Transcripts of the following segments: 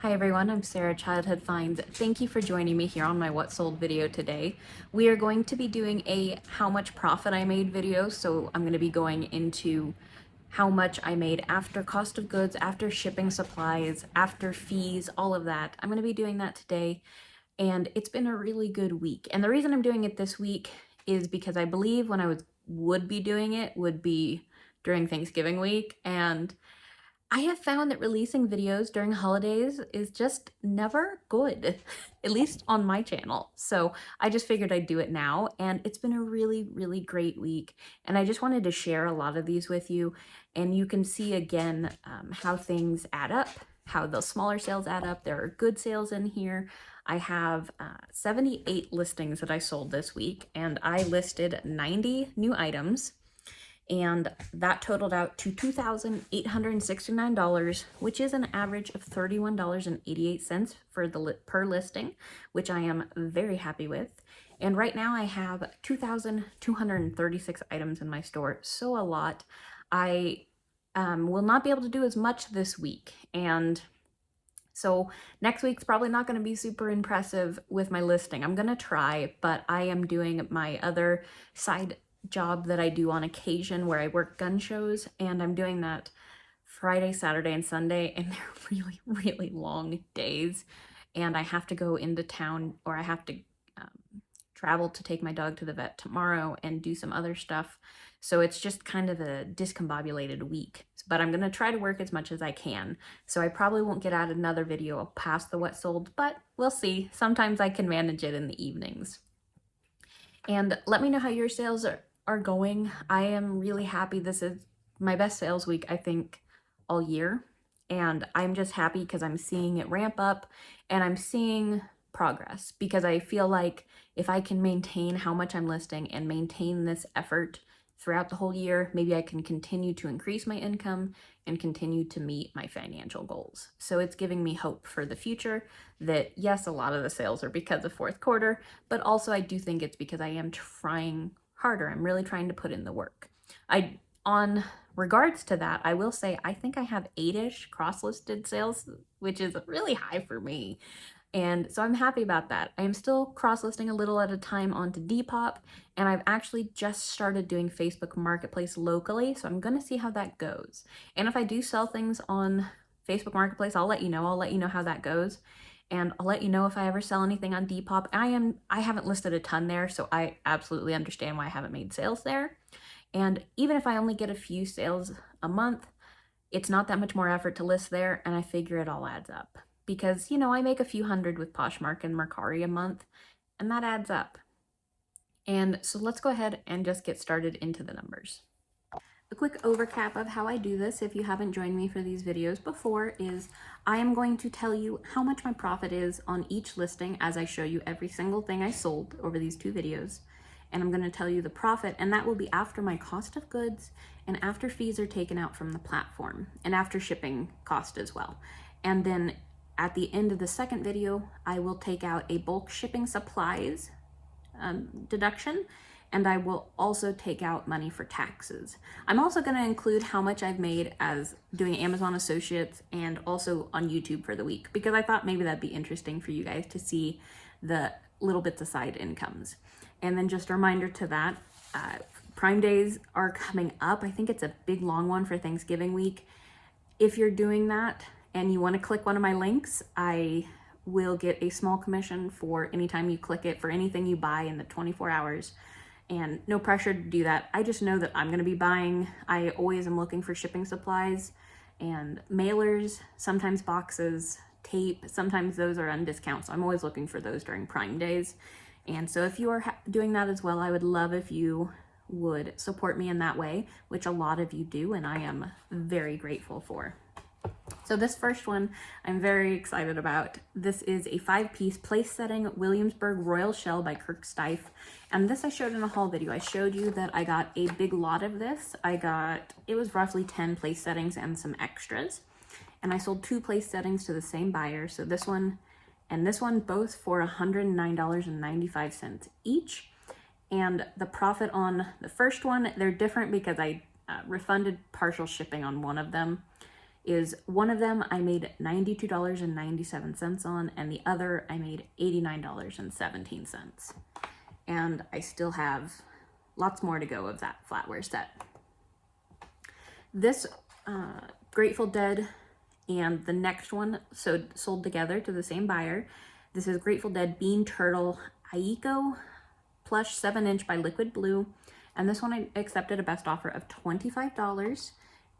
Hi everyone, I'm Sarah, Childhood Finds. Thank you for joining me here on my What Sold video today. We are going to be doing a how much profit I made video, so I'm going to be going into how much I made after cost of goods, after shipping supplies, after fees, all of that. I'm going to be doing that today, and it's been a really good week. And the reason I'm doing it this week is because I believe when I would be doing it would be during Thanksgiving week, and I have found that releasing videos during holidays is just never good, at least on my channel. So I just figured I'd do it now, and it's been a really, really great week. And I just wanted to share a lot of these with you, and you can see again how things add up, how the smaller sales add up. There are good sales in here. I have 78 listings that I sold this week, and I listed 90 new items. And that totaled out to $2,869, which is an average of $31.88 for the per listing, which I am very happy with. And right now I have 2,236 items in my store, so a lot. I will not be able to do as much this week, and so next week's probably not going to be super impressive with my listing. I'm going to try, but I am doing my other side job that I do on occasion where I work gun shows, and I'm doing that Friday, Saturday, and Sunday, and they're really, really long days, and I have to go into town, or I have to travel to take my dog to the vet tomorrow and do some other stuff. So it's just kind of a discombobulated week, but I'm going to try to work as much as I can. So I probably won't get out another video past the what sold, but we'll see. Sometimes I can manage it in the evenings. And let me know how your sales are going. I am really happy. This is my best sales week, I think, all year. And I'm just happy because I'm seeing it ramp up and I'm seeing progress, because I feel like if I can maintain how much I'm listing and maintain this effort throughout the whole year, maybe I can continue to increase my income and continue to meet my financial goals. So it's giving me hope for the future that yes, a lot of the sales are because of fourth quarter, but also I do think it's because I am trying harder. I'm really trying to put in the work. On regards to that, I will say I think I have 8-ish cross-listed sales, which is really high for me. And so I'm happy about that. I am still cross-listing a little at a time onto Depop, and I've actually just started doing Facebook Marketplace locally, so I'm going to see how that goes. And if I do sell things on Facebook Marketplace, I'll let you know. I'll let you know how that goes. And I'll let you know if I ever sell anything on Depop. I haven't listed a ton there, so I absolutely understand why I haven't made sales there. And even if I only get a few sales a month, it's not that much more effort to list there, and I figure it all adds up. Because, you know, I make a few hundred with Poshmark and Mercari a month, and that adds up. And so let's go ahead and just get started into the numbers. A quick overcap of how I do this, if you haven't joined me for these videos before, is I am going to tell you how much my profit is on each listing as I show you every single thing I sold over these 2 videos. And I'm going to tell you the profit, and that will be after my cost of goods and after fees are taken out from the platform and after shipping cost as well. And then at the end of the second video, I will take out a bulk shipping supplies deduction, and I will also take out money for taxes. I'm also going to include how much I've made as doing Amazon Associates and also on YouTube for the week, because I thought maybe that'd be interesting for you guys to see the little bits of side incomes. And then just a reminder to that, Prime Days are coming up. I think it's a big long one for Thanksgiving week. If you're doing that and you want to click one of my links, I will get a small commission for any time you click it for anything you buy in the 24 hours. And no pressure to do that. I just know that I'm going to be buying. I always am looking for shipping supplies and mailers, sometimes boxes, tape. Sometimes those are on discount, so I'm always looking for those during Prime Days. And so if you are doing that as well, I would love if you would support me in that way, which a lot of you do, and I am very grateful for. So this first one I'm very excited about. This is a 5-piece place setting Williamsburg Royal Shell by Kirk Stife. And this I showed in a haul video. I showed you that I got a big lot of this. It was roughly 10 place settings and some extras. And I sold 2 place settings to the same buyer. So this one and this one both for $109.95 each. And the profit on the first one, they're different because I refunded partial shipping on one of them. is one of them I made $92.97 on, and the other I made $89.17. And I still have lots more to go of that flatware set. This Grateful Dead and the next one sold together to the same buyer. This is Grateful Dead Bean Turtle Aiko plush 7-inch by Liquid Blue. And this one I accepted a best offer of $25.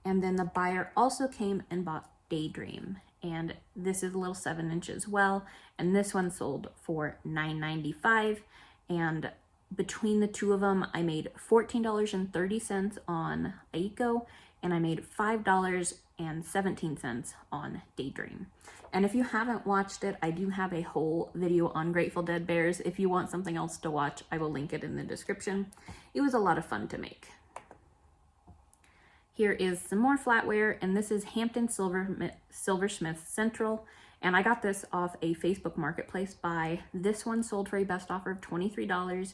And then the buyer also came and bought Daydream. And this is a little 7-inch as well. And this one sold for $9.95. And between the two of them, I made $14.30 on Aiko, and I made $5.17 on Daydream. And if you haven't watched it, I do have a whole video on Grateful Dead bears. If you want something else to watch, I will link it in the description. It was a lot of fun to make. Here is some more flatware, and this is Hampton Silversmith Central. And I got this off a Facebook Marketplace buy. This one sold for a best offer of $23.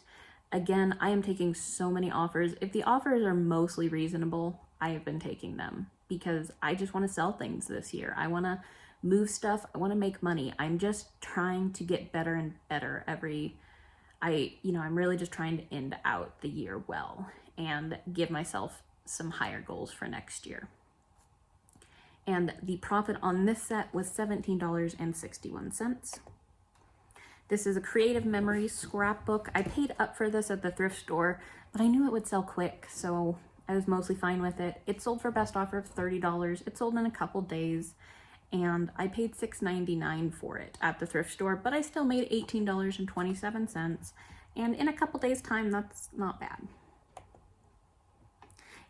Again, I am taking so many offers. If the offers are mostly reasonable, I have been taking them because I just want to sell things this year. I want to move stuff. I want to make money. I'm just trying to get better and better I'm really just trying to end out the year well and give myself some higher goals for next year. And the profit on this set was $17.61. This is a Creative Memories scrapbook. I paid up for this at the thrift store, but I knew it would sell quick, so I was mostly fine with it. It sold for best offer of $30. It sold in a couple days, and I paid $6.99 for it at the thrift store, but I still made $18.27, and in a couple days' time, that's not bad.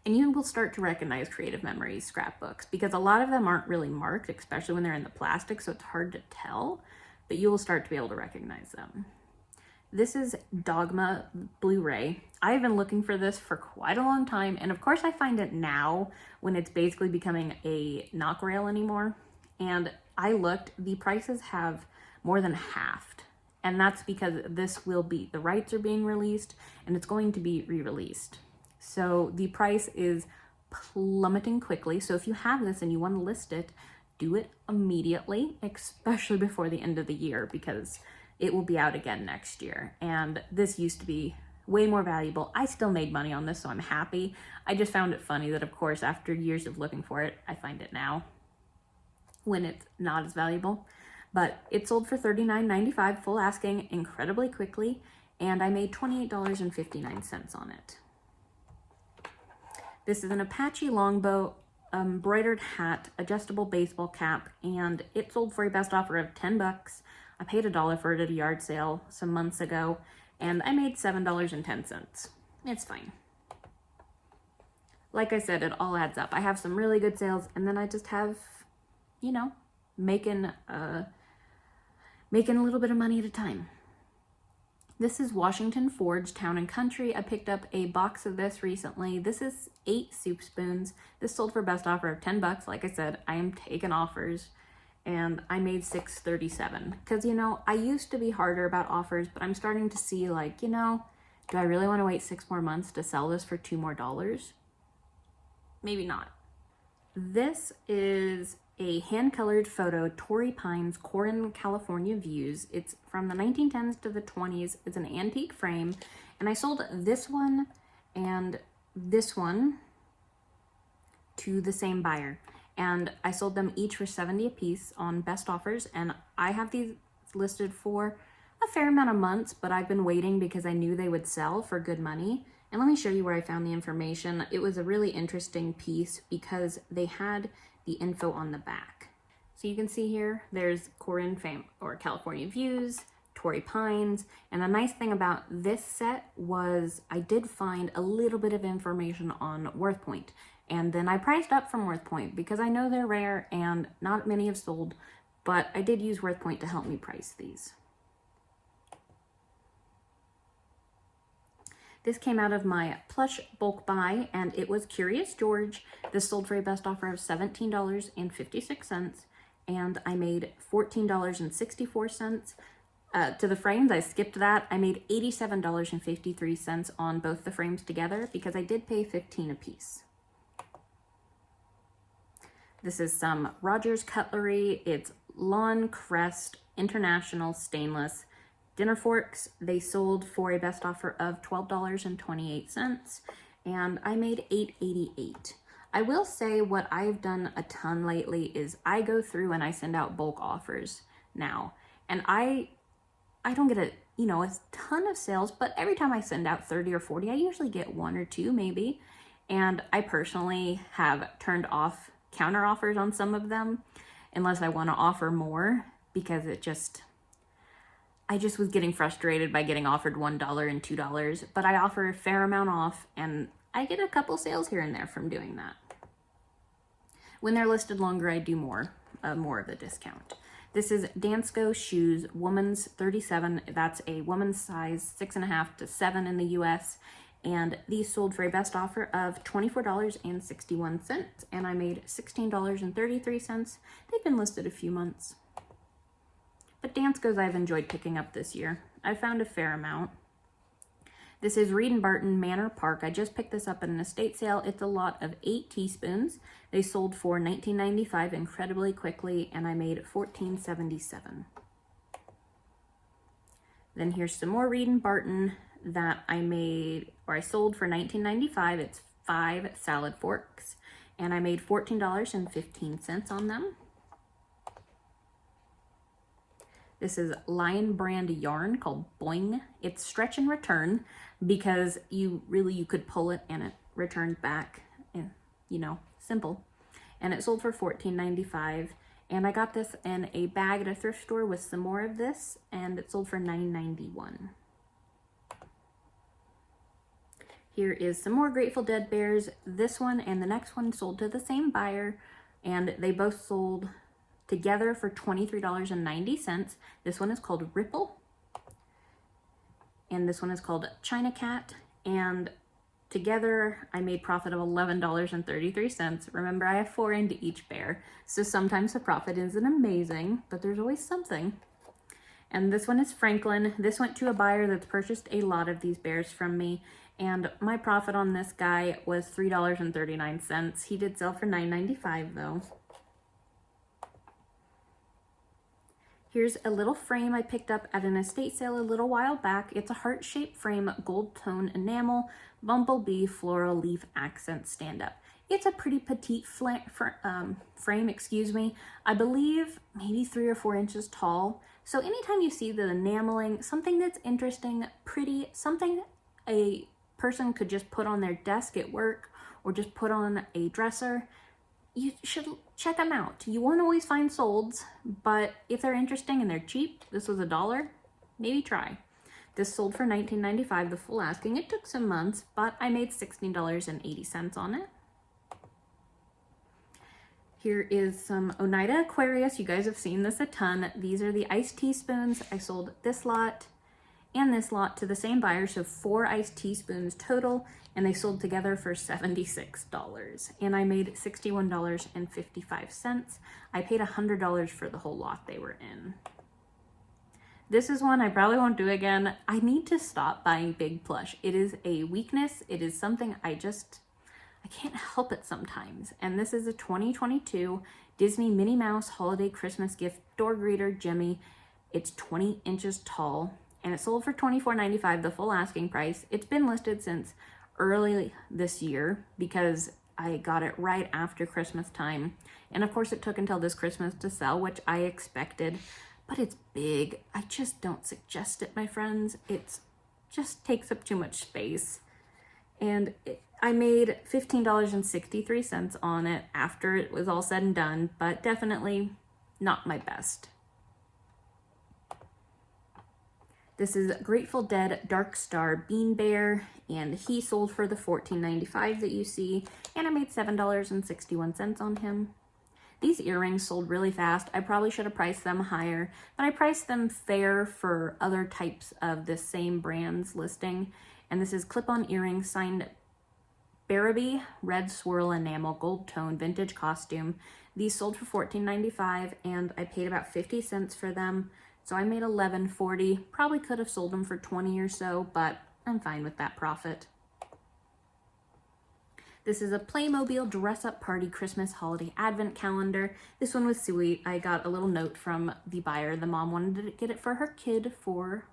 And you will start to recognize Creative Memories scrapbooks because a lot of them aren't really marked, especially when they're in the plastic, so it's hard to tell, but you will start to be able to recognize them. This is Dogma Blu-ray. I've been looking for this for quite a long time, and of course I find it now when it's basically becoming a knock rail anymore. And I looked, the prices have more than halved, and that's because the rights are being released, and it's going to be re-released. So the price is plummeting quickly. So if you have this and you want to list it, do it immediately, especially before the end of the year, because it will be out again next year. And this used to be way more valuable. I still made money on this, so I'm happy. I just found it funny that, of course, after years of looking for it, I find it now when it's not as valuable. But it sold for $39.95, full asking, incredibly quickly, and I made $28.59 on it. This is an Apache Longbow embroidered hat, adjustable baseball cap, and it sold for a best offer of $10. I paid $1 for it at a yard sale some months ago, and I made $7.10. It's fine. Like I said, it all adds up. I have some really good sales, and then I just have, making a little bit of money at a time. This is Washington Forge Town & Country. I picked up a box of this recently. This is 8 soup spoons. This sold for best offer of $10. Like I said, I am taking offers, and I made $6.37. Because, I used to be harder about offers, but I'm starting to see, do I really want to wait 6 more months to sell this for $2 more? Maybe not. This is a hand-colored photo, Torrey Pines, Corin, California views. It's from the 1910s to the 20s. It's an antique frame, and I sold this one and this one to the same buyer, and I sold them each for $70 a piece on best offers, and I have these listed for a fair amount of months, but I've been waiting because I knew they would sell for good money. And let me show you where I found the information. It was a really interesting piece because they had the info on the back. So you can see here, there's Corin or California Views, Torrey Pines, and the nice thing about this set was I did find a little bit of information on Worth Point, and then I priced up from Worth Point because I know they're rare and not many have sold, but I did use Worth Point to help me price these. This came out of my plush bulk buy, and it was Curious George. This sold for a best offer of $17.56, and I made $14.64. To the frames, I skipped that. I made $87.53 on both the frames together because I did pay $15 a piece. This is some Rogers cutlery. It's Lawn Crest International Stainless dinner forks. They sold for a best offer of $12.28, and I made $8.88. I will say what I've done a ton lately is I go through and I send out bulk offers now. And I don't get a ton of sales, but every time I send out 30 or 40, I usually get one or two maybe. And I personally have turned off counter offers on some of them unless I want to offer more, because I just was getting frustrated by getting offered $1 and $2, but I offer a fair amount off and I get a couple sales here and there from doing that. When they're listed longer, I do more of the discount. This is Dansko Shoes, woman's 37. That's a woman's size 6.5 to 7 in the US. And these sold for a best offer of $24.61, and I made $16.33. They've been listed a few months. But Danskos I've enjoyed picking up this year. I found a fair amount. This is Reed & Barton Manor Park. I just picked this up at an estate sale. It's a lot of 8 teaspoons. They sold for $19.95 incredibly quickly, and I made $14.77. Then here's some more Reed & Barton that I sold for $19.95. It's 5 salad forks, and I made $14.15 on them. This is Lion brand yarn called Boing. It's stretch and return because you could pull it and it returned back, and simple. And it sold for $14.95. And I got this in a bag at a thrift store with some more of this, and it sold for $9.91. Here is some more Grateful Dead bears. This one and the next one sold to the same buyer, and they both sold together for $23.90. This one is called Ripple, and this one is called China Cat, and together I made profit of $11.33. Remember, I have 4 into each bear, so sometimes the profit isn't amazing, but there's always something. And this one is Franklin. This went to a buyer that's purchased a lot of these bears from me, and my profit on this guy was $3.39. He did sell for $9.95 though. Here's a little frame I picked up at an estate sale a little while back. It's a heart-shaped frame, gold tone enamel, bumblebee floral leaf accent stand-up. It's a pretty petite frame, I believe maybe 3 or 4 inches tall. So anytime you see the enameling, something that's interesting, pretty, something a person could just put on their desk at work or just put on a dresser, you should check them out. You won't always find solds, but if they're interesting and they're cheap, this was $1, maybe try. This sold for $19.95, the full asking. It took some months, but I made $16.80 on it. Here is some Oneida Aquarius. You guys have seen this a ton. These are the iced teaspoons. I sold this lot and this lot to the same buyer, so 4 iced teaspoons total, and they sold together for $76, and I made $61.55. I paid $100 for the whole lot they were in. This is one I probably won't do again. I need to stop buying big plush. It is a weakness. It is something I can't help it sometimes. And this is a 2022 Disney Minnie Mouse Holiday Christmas Gift Door Greeter Jimmy. It's 20 inches tall, and it sold for $24.95, the full asking price. It's been listed since early this year because I got it right after Christmas time. And of course it took until this Christmas to sell, which I expected, but it's big. I just don't suggest it, my friends. It just takes up too much space. And I made $15.63 on it after it was all said and done, but definitely not my best. This is Grateful Dead Dark Star Bean Bear, and he sold for the $14.95 that you see, and I made $7.61 on him. These earrings sold really fast. I probably should have priced them higher, but I priced them fair for other types of the same brand's listing. And this is clip-on earrings signed Barabee, red swirl enamel, gold tone, vintage costume. These sold for $14.95, and I paid about 50 cents for them. So I made $11.40. Probably could have sold them for 20 or so, but I'm fine with that profit. This is a Playmobil dress-up party Christmas holiday advent calendar. This one was sweet. I got a little note from the buyer. The mom wanted to get it for her kid for,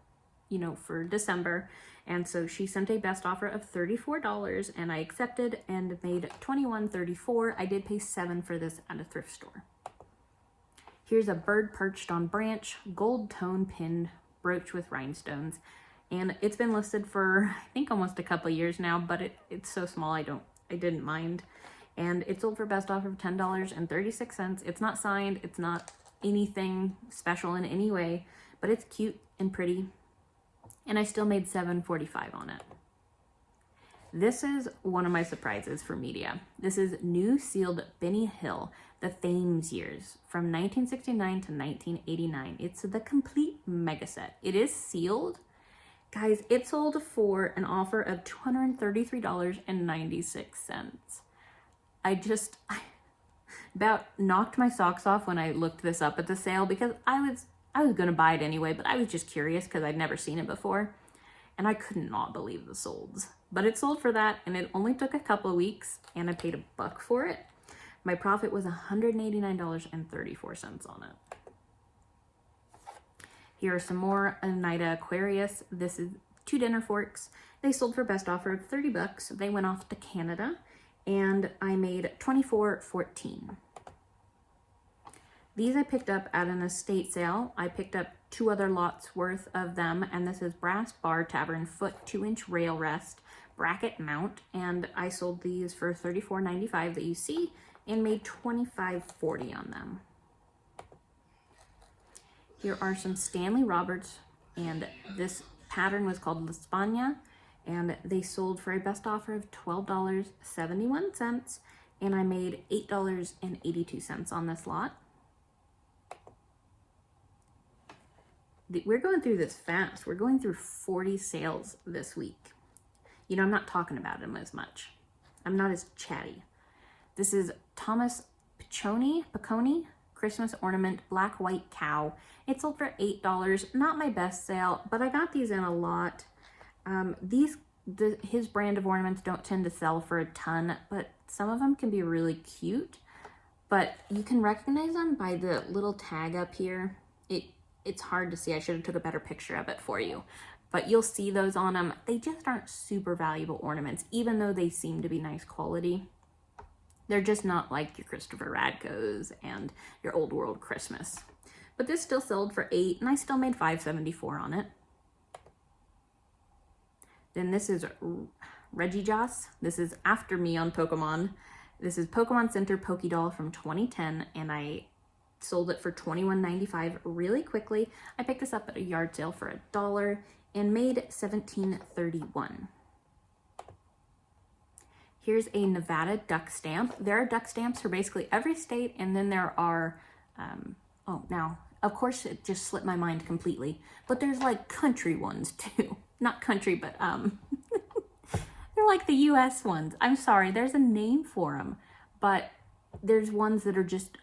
for December. And so she sent a best offer of $34 and I accepted and made $21.34. I did pay $7 for this at a thrift store. Here's a bird perched on branch, gold tone pinned brooch with rhinestones. And it's been listed for, I think, almost a couple of years now, but it's so small I didn't mind. And it sold for best offer of $10.36. It's not signed, it's not anything special in any way, but it's cute and pretty. And I still made $7.45 on it. This is one of my surprises for media. This is new sealed Benny Hill, the Thames years from 1969 to 1989. It's the complete mega set. It is sealed. Guys, it sold for an offer of $233.96. I about knocked my socks off when I looked this up at the sale because I was going to buy it anyway, but I was just curious because I'd never seen it before. And I could not believe the solds. But it sold for that, and it only took a couple of weeks, and I paid $1 for it. My profit was $189.34 on it. Here are some more Oneida Aquarius. This is 2 dinner forks. They sold for best offer of $30. They went off to Canada, and I made $24.14. These I picked up at an estate sale. I picked up 2 other lots worth of them, and this is Brass Bar Tavern foot 2-inch rail rest bracket mount, and I sold these for $34.95 that you see and made $25.40 on them. Here are some Stanley Roberts, and this pattern was called La Spagna, and they sold for a best offer of $12.71, and I made $8.82 on this lot. We're going through this fast. We're going through 40 sales this week. I'm not talking about them as much. I'm not as chatty. This is Thomas Piccone Christmas ornament black white cow. It sold for $8. Not my best sale, but I got these in a lot. His brand of ornaments don't tend to sell for a ton, but some of them can be really cute. But you can recognize them by the little tag up here. It's hard to see. I should have took a better picture of it for you. But you'll see those on them. They just aren't super valuable ornaments, even though they seem to be nice quality. They're just not like your Christopher Radkos and your Old World Christmas. But this still sold for $8, and I still made $5.74 on it. Then this is Regijoss. This is after me on Pokemon. This is Pokemon Center Pokédoll from 2010, and I sold it for $21.95 really quickly. I picked this up at a yard sale for $1 and made $17.31. Here's a Nevada duck stamp. There are duck stamps for basically every state, and then there are, now, of course, it just slipped my mind completely, but there's like country ones too. Not country, but they're like the US ones. I'm sorry, there's a name for them, but there's ones that are just,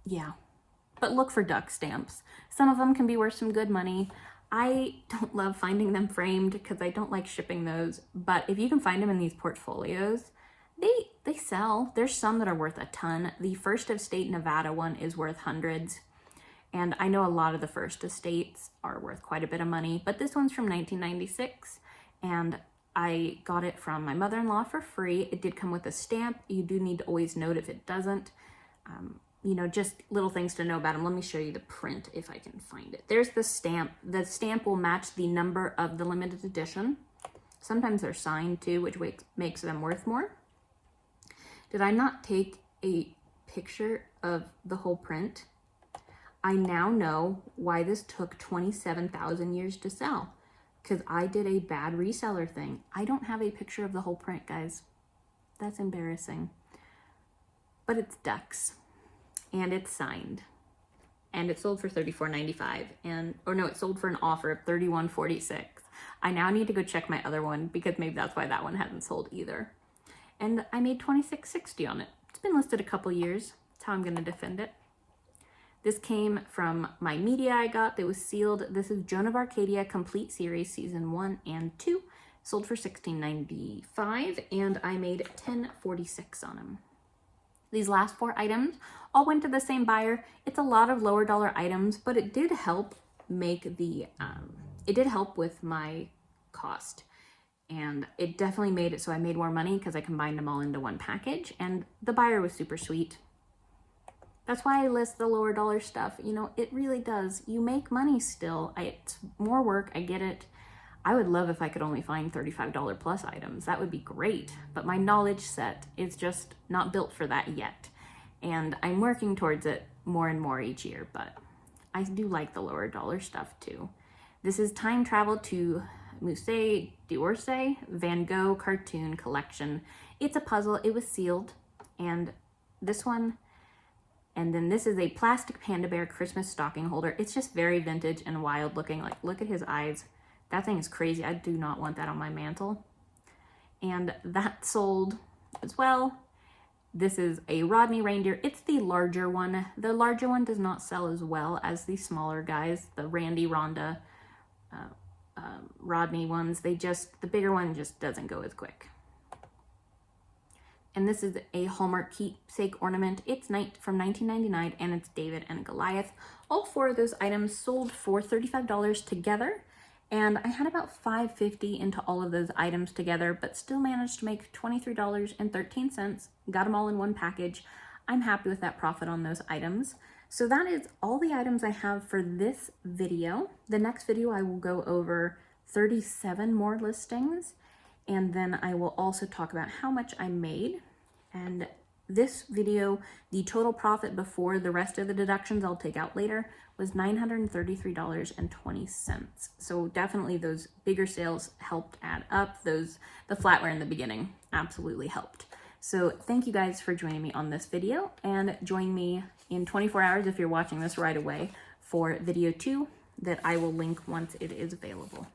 yeah. But look for duck stamps. Some of them can be worth some good money. I don't love finding them framed because I don't like shipping those, but if you can find them in these portfolios, they sell. There's some that are worth a ton. The First Estate Nevada one is worth hundreds, and I know a lot of the First Estates are worth quite a bit of money, but this one's from 1996, and I got it from my mother-in-law for free. It did come with a stamp. You do need to always note if it doesn't. Just little things to know about them. Let me show you the print if I can find it. There's the stamp. The stamp will match the number of the limited edition. Sometimes they're signed too, which makes them worth more. Did I not take a picture of the whole print? I now know why this took 27,000 years to sell, because I did a bad reseller thing. I don't have a picture of the whole print, guys. That's embarrassing. But it's ducks. And it's signed, and it sold for $34.95, it sold for an offer of $31.46. I now need to go check my other one because maybe that's why that one hasn't sold either. And I made $26.60 on it. It's been listed a couple years. That's how I'm going to defend it. This came from my media I got that was sealed. This is Joan of Arcadia Complete Series Season 1 and 2. sold for $16.95, and I made $10.46 on them. These last 4 items all went to the same buyer. It's a lot of lower dollar items, but it did help make the, it did help with my cost. And it definitely made it so I made more money because I combined them all into one package, and the buyer was super sweet. That's why I list the lower dollar stuff. You know, it really does. You make money still. It's more work, I get it. I would love if I could only find $35 plus items. That would be great. But my knowledge set is just not built for that yet. And I'm working towards it more and more each year, but I do like the lower dollar stuff too. This is Time Travel to Musée d'Orsay Van Gogh Cartoon Collection. It's a puzzle. It was sealed. And this one, and then this is a plastic panda bear Christmas stocking holder. It's just very vintage and wild looking. Like, look at his eyes. That thing is crazy. I do not want that on my mantle. And that sold as well. This is a Rodney reindeer. It's the larger one. The larger one does not sell as well as the smaller guys, the Randy, Rhonda, Rodney ones. The bigger one just doesn't go as quick. And this is a Hallmark keepsake ornament. It's from 1999, and it's David and Goliath. All 4 of those items sold for $35 together. And I had about $5.50 into all of those items together, but still managed to make $23.13. Got them all in one package. I'm happy with that profit on those items. So that is all the items I have for this video. The next video I will go over 37 more listings, and then I will also talk about how much I made. And this video, the total profit before the rest of the deductions I'll take out later was $933.20. So definitely those bigger sales helped add up. The flatware in the beginning absolutely helped. So thank you guys for joining me on this video, and join me in 24 hours if you're watching this right away for video 2 that I will link once it is available.